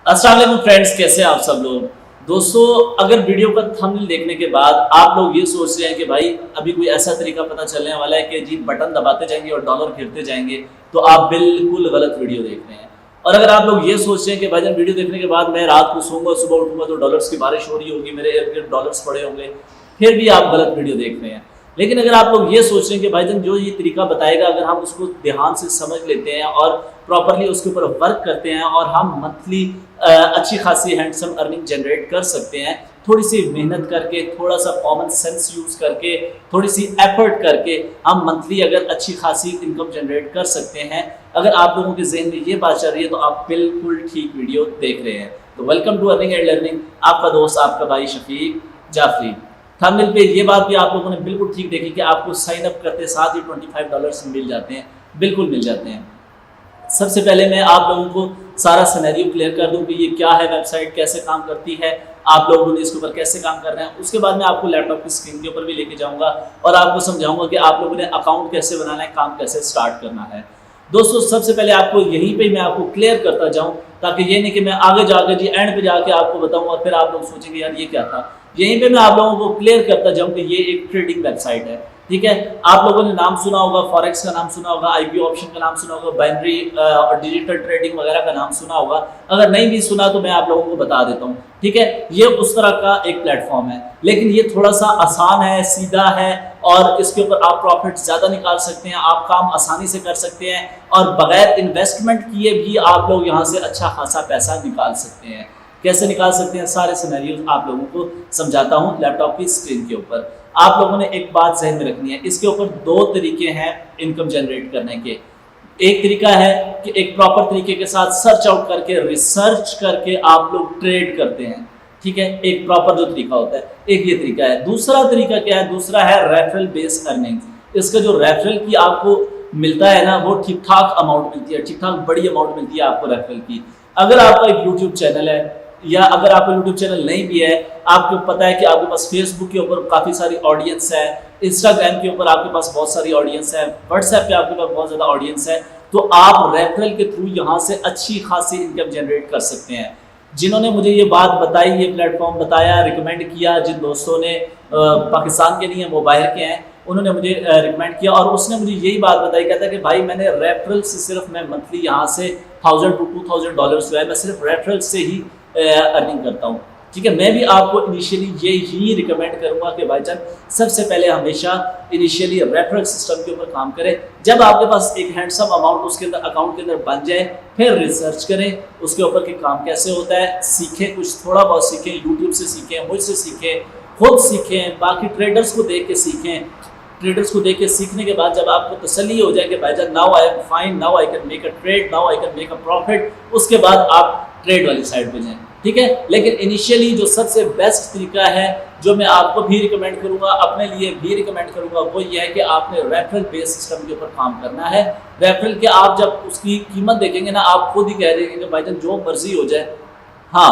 अस्सलाम वालेकुम फ्रेंड्स, कैसे हैं आप सब लोग। दोस्तों, अगर वीडियो का थंबनेल देखने के बाद आप लोग ये सोच रहे हैं कि भाई अभी कोई ऐसा तरीका पता चलने वाला है कि जी बटन दबाते जाएंगे और डॉलर गिरते जाएंगे, तो आप बिल्कुल गलत वीडियो देख रहे हैं। और अगर आप लोग ये सोच रहे हैं कि भाईजान वीडियो देखने के बाद मैं रात को सोऊंगा, सुबह उठूंगा तो डॉलर्स की बारिश हो रही होगी, मेरे इर्द गिर्द डॉलर्स पड़े होंगे, फिर भी आप गलत वीडियो देख रहे हैं। लेकिन अगर आप लोग ये सोच रहे हैं कि भाईजान जो ये तरीका बताएगा अगर हम उसको ध्यान से समझ लेते हैं और प्रॉपरली उसके ऊपर वर्क करते हैं और हम मंथली अच्छी खासी हैंडसम अर्निंग जनरेट कर सकते हैं, थोड़ी सी मेहनत करके, थोड़ा सा कॉमन सेंस यूज़ करके, थोड़ी सी एफर्ट करके हम मंथली अगर अच्छी खासी इनकम जनरेट कर सकते हैं। अगर आप लोगों के जहन में ये बात चल रही है तो आप बिल्कुल ठीक वीडियो देख रहे हैं। तो welcome to earning and learning, आपका दोस्त, आपका भाई शफीक जाफरी। थंबनेल पे ये बात भी आप लोगों ने बिल्कुल ठीक देखी कि आपको साइन अप करते साथ ही $25 मिल जाते हैं, बिल्कुल मिल जाते हैं। सबसे पहले मैं आप लोगों को सारा सिनेरियो क्लियर कर दूं कि ये क्या है, वेबसाइट कैसे काम करती है, आप लोगों ने इसके ऊपर कैसे काम कर रहे हैं। उसके बाद मैं आपको लैपटॉप की स्क्रीन के ऊपर भी लेके जाऊंगा और आपको समझाऊंगा कि आप लोगों ने अकाउंट कैसे बनाना है, काम कैसे स्टार्ट करना है। दोस्तों, सबसे पहले आपको यहीं पे मैं आपको क्लियर करता जाऊं, ताकि ये नहीं कि मैं आगे जाकर जी एंड पे जाके आपको बताऊं और फिर आप लोग सोचेंगे यार ये क्या था। यहीं पे मैं आप लोगों को क्लियर करता जाऊं कि ये एक ट्रेडिंग वेबसाइट है। ठीक है, आप लोगों ने नाम सुना होगा, फॉरेक्स का नाम सुना होगा, आईपीओ ऑप्शन का नाम सुना होगा, बाइनरी और डिजिटल ट्रेडिंग वगैरह का नाम सुना होगा। अगर नहीं भी सुना तो मैं आप लोगों को बता देता हूँ। ठीक है, ये उस तरह का एक प्लेटफॉर्म है, लेकिन ये थोड़ा सा आसान है, सीधा है और इसके ऊपर आप प्रॉफिट ज़्यादा निकाल सकते हैं, आप काम आसानी से कर सकते हैं और बगैर इन्वेस्टमेंट किए भी आप लोग यहाँ से अच्छा खासा पैसा निकाल सकते हैं। कैसे निकाल सकते हैं, सारे सिनेरियोज आप लोगों को समझाता हूँ लैपटॉप की स्क्रीन के ऊपर। आप लोगों ने एक बात जहन में रखनी है, इसके ऊपर दो तरीके हैं इनकम जनरेट करने के। एक तरीका है कि एक प्रॉपर तरीके के साथ सर्च आउट करके, रिसर्च करके आप लोग ट्रेड करते हैं। ठीक है, एक प्रॉपर जो तरीका होता है, एक ये तरीका है। दूसरा तरीका क्या है? दूसरा है रेफरल बेस्ड अर्निंग। इसका जो रेफरल की आपको मिलता है ना, वो ठीक ठाक अमाउंट मिलती है, ठीक ठाक बड़ी अमाउंट मिलती है आपको रेफरल की। अगर आपका एक यूट्यूब चैनल है या अगर आपका यूट्यूब चैनल नहीं भी है, आपको पता है कि आपके पास फेसबुक के ऊपर काफ़ी सारी ऑडियंस है, इंस्टाग्राम के ऊपर आपके पास बहुत सारी ऑडियंस है, व्हाट्सएप पे आपके पास बहुत ज़्यादा ऑडियंस है, तो आप रेफरल के थ्रू यहाँ से अच्छी खासी इनकम जनरेट कर सकते हैं। जिन्होंने मुझे ये बात बताई, ये प्लेटफॉर्म बताया, रिकमेंड किया, जिन दोस्तों ने पाकिस्तान के नहीं है वो बाहर के हैं, उन्होंने मुझे रिकमेंड किया और उसने मुझे यही बात बताई, कहता है कि भाई मैंने रेफरल से सिर्फ मैं मंथली यहाँ से $1000 to $2000 जो है मैं सिर्फ रेफरल से ही अर्निंग करता हूँ। ठीक है, मैं भी आपको इनिशियली ये ही रिकमेंड करूंगा कि भाईजान सबसे पहले हमेशा इनिशियली रेफरल सिस्टम के ऊपर काम करें। जब आपके पास एक हैंडसम अमाउंट उसके अंदर अकाउंट के अंदर बन जाए, फिर रिसर्च करें उसके ऊपर कि काम कैसे होता है, सीखें, कुछ थोड़ा बहुत सीखें, यूट्यूब से सीखें, मुझसे सीखें, खुद सीखें, बाकी ट्रेडर्स को देख के सीखें। ट्रेडर्स को देख के सीखने के बाद जब आपको तसल्ली हो जाए कि भाईजान now I am fine, now I can make a trade, now I can make a profit, उसके बाद आप ट्रेड वाली साइड पे जाएं। ठीक है, लेकिन इनिशियली जो सबसे बेस्ट तरीका है, जो मैं आपको भी रिकमेंड करूंगा, अपने लिए भी रिकमेंड करूंगा, वो ये है कि आपने रेफरल बेस्ड सिस्टम के ऊपर काम करना है। रेफरल के आप जब उसकी कीमत देखेंगे ना, आप खुद ही कह देंगे कि भाईजान जो मर्जी हो जाए। हाँ,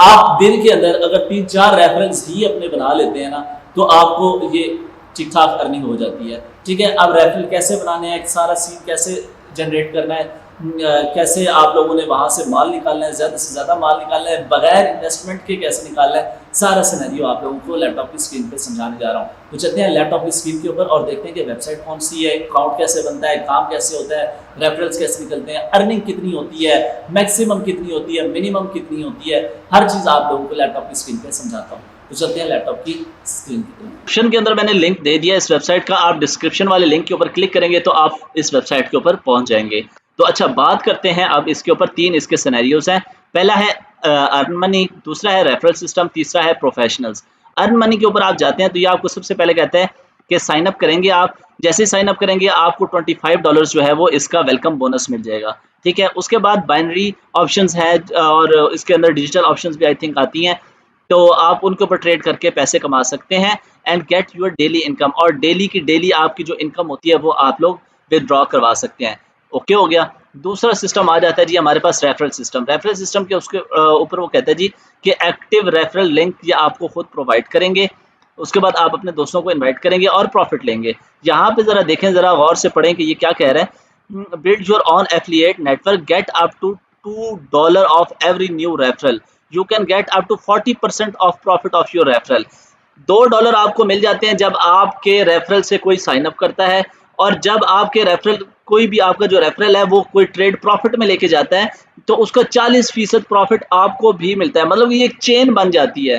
आप दिन के अंदर अगर 3-4 रेफरेंस ही अपने बना लेते हैं ना, तो आपको ये ठीक ठाक अर्निंग हो जाती है। ठीक है, अब रेफरल कैसे बनाने हैं, सारा सीन कैसे जनरेट करना है, कैसे आप लोगों ने वहाँ से माल निकालना है, ज़्यादा से ज़्यादा माल निकालना है, बगैर इन्वेस्टमेंट के कैसे निकालना है, सारा सिनेरियो आप लोगों को लैपटॉप की स्क्रीन पे समझाने जा रहा हूँ। तो चलते हैं लैपटॉप की स्क्रीन के ऊपर और देखते हैं कि वेबसाइट कौन सी है, अकाउंट कैसे बनता है, काम कैसे होता है, रेफरल्स कैसे निकलते हैं, अर्निंग कितनी होती है, मैक्सिमम कितनी होती है, मिनिमम कितनी होती है, हर चीज़ आप लोगों को लैपटॉप की स्क्रीन पर समझाता हूँ। तो चलते हैं लैपटॉप की स्क्रीन की तरफ। डिस्क्रिप्शन के अंदर मैंने लिंक दे दिया इस वेबसाइट का, आप डिस्क्रिप्शन वाले लिंक के ऊपर क्लिक करेंगे तो आप इस वेबसाइट के ऊपर पहुंच जाएंगे। तो अच्छा, बात करते हैं अब इसके ऊपर। 3 इसके सिनेरियोज हैं। पहला है अर्न मनी, दूसरा है रेफरल सिस्टम, तीसरा है प्रोफेशनल्स। अर्न मनी के ऊपर आप जाते हैं तो ये आपको सबसे पहले कहते हैं कि साइन अप करेंगे आप। जैसे ही साइन अप करेंगे आपको $25 जो है वो इसका वेलकम बोनस मिल जाएगा। ठीक है, उसके बाद बाइनरी ऑप्शंस है और इसके अंदर डिजिटल ऑप्शंस भी आई थिंक आती हैं, तो आप उनके ऊपर ट्रेड करके पैसे कमा सकते हैं and get your daily income. और डेली की डेली आपकी जो इनकम होती है वो आप लोग विदड्रॉ करवा सकते हैं। ओके हो गया। दूसरा सिस्टम आ जाता है जी हमारे पास रेफरल सिस्टम। रेफरल सिस्टम के उसके ऊपर वो कहता है जी कि एक्टिव रेफरल लिंक ये आपको खुद प्रोवाइड करेंगे। उसके बाद आप अपने दोस्तों को इनवाइट करेंगे और प्रॉफिट लेंगे। यहाँ पे ज़रा देखें, ज़रा गौर से पढ़ें कि ये क्या कह रहा है। Build your own affiliate network, get up to $2 off every new referral, you can get up to 40% of profit of your referral. $2 आपको मिल जाते हैं जब आपके रेफरल से कोई साइन अप करता है, और जब आपके रेफरल कोई भी आपका जो रेफरल है वो कोई ट्रेड प्रॉफिट में लेके जाता है तो उसका 40% प्रॉफिट आपको भी मिलता है। मतलब ये एक चेन बन जाती है,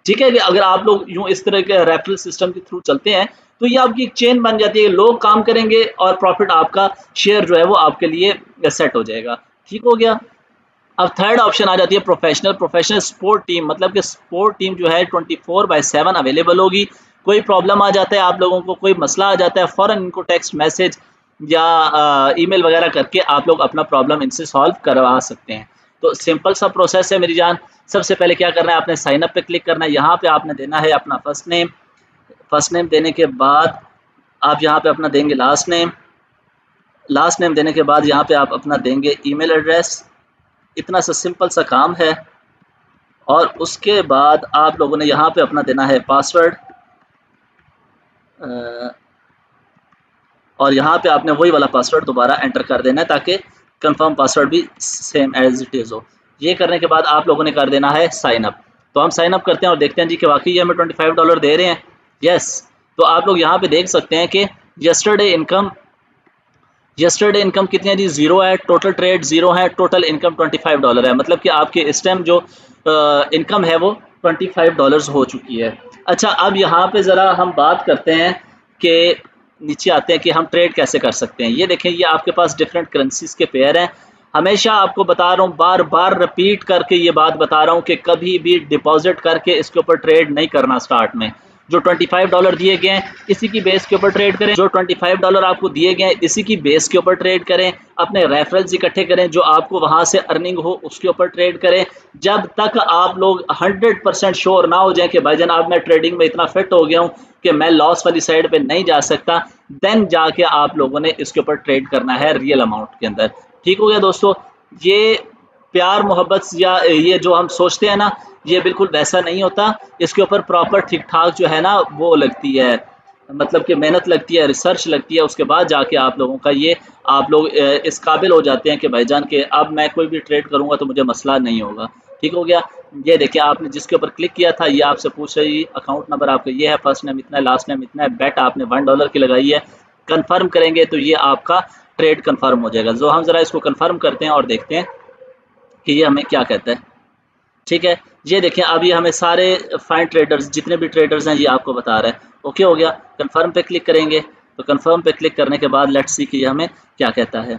ठीक है। कि अगर आप लोग यूं इस तरह के रेफरल सिस्टम के थ्रू चलते हैं तो ये आपकी एक चेन बन जाती है, लोग काम करेंगे और प्रॉफिट आपका शेयर जो है वो आपके लिए सेट हो जाएगा। ठीक हो गया। अब थर्ड ऑप्शन आ जाती है प्रोफेशनल। प्रोफेशनल स्पोर्ट टीम, मतलब कि स्पोर्ट टीम जो है 24/7 अवेलेबल होगी। कोई प्रॉब्लम आ जाता है आप लोगों को, कोई मसला आ जाता है, फ़ौरन इनको टेक्स्ट मैसेज या ईमेल वगैरह करके आप लोग अपना प्रॉब्लम इनसे सॉल्व करवा सकते हैं। तो सिंपल सा प्रोसेस है मेरी जान। सबसे पहले क्या करना है, आपने साइन अप पे क्लिक करना है। यहाँ पे आपने देना है अपना फर्स्ट नेम। फर्स्ट नेम देने के बाद आप यहाँ पे अपना देंगे लास्ट नेम। लास्ट नेम देने के बाद यहाँ पे आप अपना देंगे ईमेल एड्रेस। इतना सा सिंपल सा काम है। और उसके बाद आप लोगों ने यहाँ पे अपना देना है पासवर्ड, और यहाँ पे आपने वही वाला पासवर्ड दोबारा एंटर कर देना है ताकि कंफर्म पासवर्ड भी सेम एज इट इज़ हो। ये करने के बाद आप लोगों ने कर देना है साइन अप। तो हम साइन अप करते हैं और देखते हैं जी कि वाकई हमें $25 दे रहे हैं। यस, तो आप लोग यहाँ पे देख सकते हैं कि यस्टरडे इनकम कितनी है जी, 0 है। टोटल ट्रेड 0 है, टोटल इनकम $25 है। मतलब कि आपके इस टाइम जो इनकम है वो $25 हो चुकी है। अच्छा, अब यहाँ पे ज़रा हम बात करते हैं कि नीचे आते हैं कि हम ट्रेड कैसे कर सकते हैं। ये देखें, ये आपके पास डिफरेंट करेंसीज के पेयर हैं। हमेशा आपको बता रहा हूँ, बार बार रिपीट करके ये बात बता रहा हूँ कि कभी भी डिपॉजिट करके इसके ऊपर ट्रेड नहीं करना। स्टार्ट में जो $25 दिए गए हैं इसी की बेस के ऊपर ट्रेड करें। जो $25 आपको दिए गए हैं इसी की बेस के ऊपर ट्रेड करें। अपने रेफरल्स इकट्ठे करें, जो आपको वहां से अर्निंग हो उसके ऊपर ट्रेड करें। जब तक आप लोग 100% श्योर ना हो जाए कि भाईजान अब मैं ट्रेडिंग में इतना फिट हो गया हूँ कि मैं लॉस वाली साइड पे नहीं जा सकता, देन जाके आप लोगों ने इसके ऊपर ट्रेड करना है रियल अमाउंट के अंदर। ठीक हो गया दोस्तों। ये प्यार मोहब्बत या ये जो हम सोचते हैं ना, ये बिल्कुल वैसा नहीं होता। इसके ऊपर प्रॉपर ठीक ठाक जो है ना वो लगती है, मतलब कि मेहनत लगती है, रिसर्च लगती है। उसके बाद जाके आप लोगों का ये आप लोग इस काबिल हो जाते हैं कि भाईजान के अब मैं कोई भी ट्रेड करूंगा तो मुझे मसला नहीं होगा। ठीक हो गया। ये देखिए, आपने जिसके ऊपर क्लिक किया था ये आपसे पूछ रही अकाउंट नंबर आपका ये है, फर्स्ट नेम इतना है, लास्ट नेम इतना है, बेट आपने $1 की लगाई है। कन्फर्म करेंगे तो ये आपका ट्रेड कन्फर्म हो जाएगा। जो हम ज़रा इसको कन्फर्म करते हैं और देखते हैं कि ये हमें क्या कहता है। ठीक है, ये देखें, अब ये हमें सारे फाइन ट्रेडर्स जितने भी ट्रेडर्स हैं ये आपको बता रहा है। ओके हो गया। कंफर्म पे क्लिक करेंगे तो कंफर्म पे क्लिक करने के बाद लेट्स सी कि ये हमें क्या कहता है।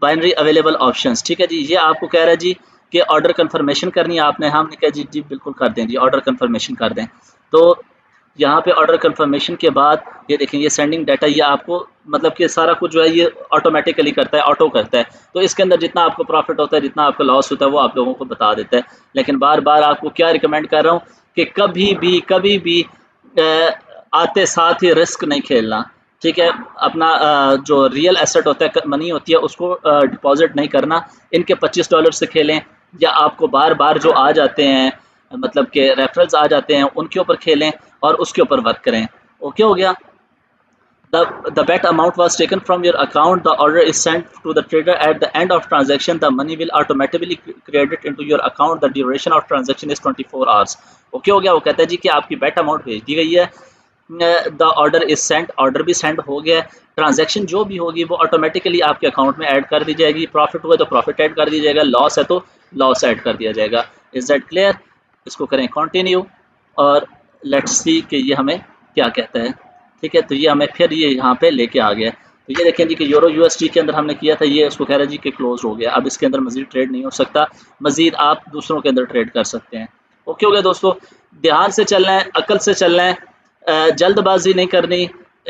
बाइनरी अवेलेबल ऑप्शंस, ठीक है जी। ये आपको कह रहा है जी कि ऑर्डर कंफर्मेशन करनी है आपने। हमने कहा जी जी बिल्कुल कर दें जी, ऑर्डर कंफर्मेशन कर दें। तो यहाँ पे ऑर्डर कंफर्मेशन के बाद ये देखें, ये सेंडिंग डाटा, ये आपको मतलब कि सारा कुछ जो है ये ऑटोमेटिकली करता है, ऑटो करता है। तो इसके अंदर जितना आपको प्रॉफिट होता है, जितना आपका लॉस होता है, वो आप लोगों को बता देता है। लेकिन बार बार आपको क्या रिकमेंड कर रहा हूँ कि कभी भी आते साथ ही रिस्क नहीं खेलना। ठीक है, अपना जो रियल एसेट होता है, मनी होती है, उसको डिपॉजिट नहीं करना। इनके $25 से खेलें, या आपको बार बार जो आ जाते हैं मतलब कि रेफरल्स आ जाते हैं उनके ऊपर खेलें और उसके ऊपर वर्क करें। ओके हो गया। The bet amount was taken from your account. The order is sent to the trader at the end of transaction. The money will automatically credit into your account. The duration of transaction is 24 hours. Okay हो गया। वो कहता है जी कि आपकी bet amount भेज दी गई है। The order is sent, order भी send हो गया। ट्रांजैक्शन जो भी होगी वो ऑटोमेटिकली आपके अकाउंट में ऐड कर दी जाएगी। प्रॉफिट हुआ तो प्रॉफिट ऐड कर दिया जाएगा, लॉस है तो लॉस ऐड कर दिया जाएगा। Is that clear? इसको करें कंटिन्यू और लेट्स सी कि ये हमें क्या कहता है। ठीक है, तो ये हमें फिर ये यहाँ पे लेके आ गया। तो ये देखें जी कि यूरो यूएसडी के अंदर हमने किया था, ये उसको कह रहा है जी कि क्लोज हो गया। अब इसके अंदर मजीद ट्रेड नहीं हो सकता, मजीद आप दूसरों के अंदर ट्रेड कर सकते हैं। ओके हो गया दोस्तों। ध्यान से चलना है, अकल से चलना है, जल्दबाजी नहीं करनी।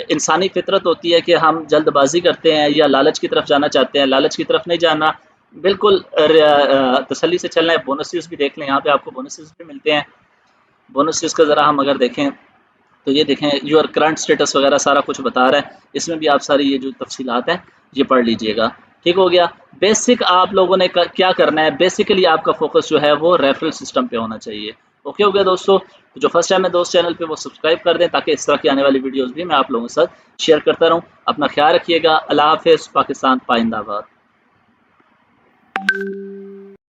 इंसानी फितरत होती है कि हम जल्दबाजी करते हैं या लालच की तरफ जाना चाहते हैं, लालच की तरफ नहीं जाना, बिल्कुल तसल्ली से चलना है। बोनसेस भी देख लें, यहाँ पे आपको बोनसेस भी मिलते हैं। बोनसेस का ज़रा हम अगर देखें तो ये देखें, योर करंट स्टेटस वगैरह सारा कुछ बता रहा है। इसमें भी आप सारी ये जो तफसीलात हैं ये पढ़ लीजिएगा। ठीक हो गया। बेसिक आप लोगों ने क्या करना है, बेसिकली आपका फोकस जो है वो रेफरल सिस्टम पे होना चाहिए। ओके हो गया दोस्तों। तो जो फर्स्ट टाइम है दोस्त चैनल पे वो सब्सक्राइब कर दें ताकि इस तरह की आने वाली वीडियोस भी मैं आप लोगों के साथ शेयर करता रहूँ। अपना ख्याल रखिएगा। अल्लाह हाफिज़। पाकिस्तान पाइंदाबाद। है।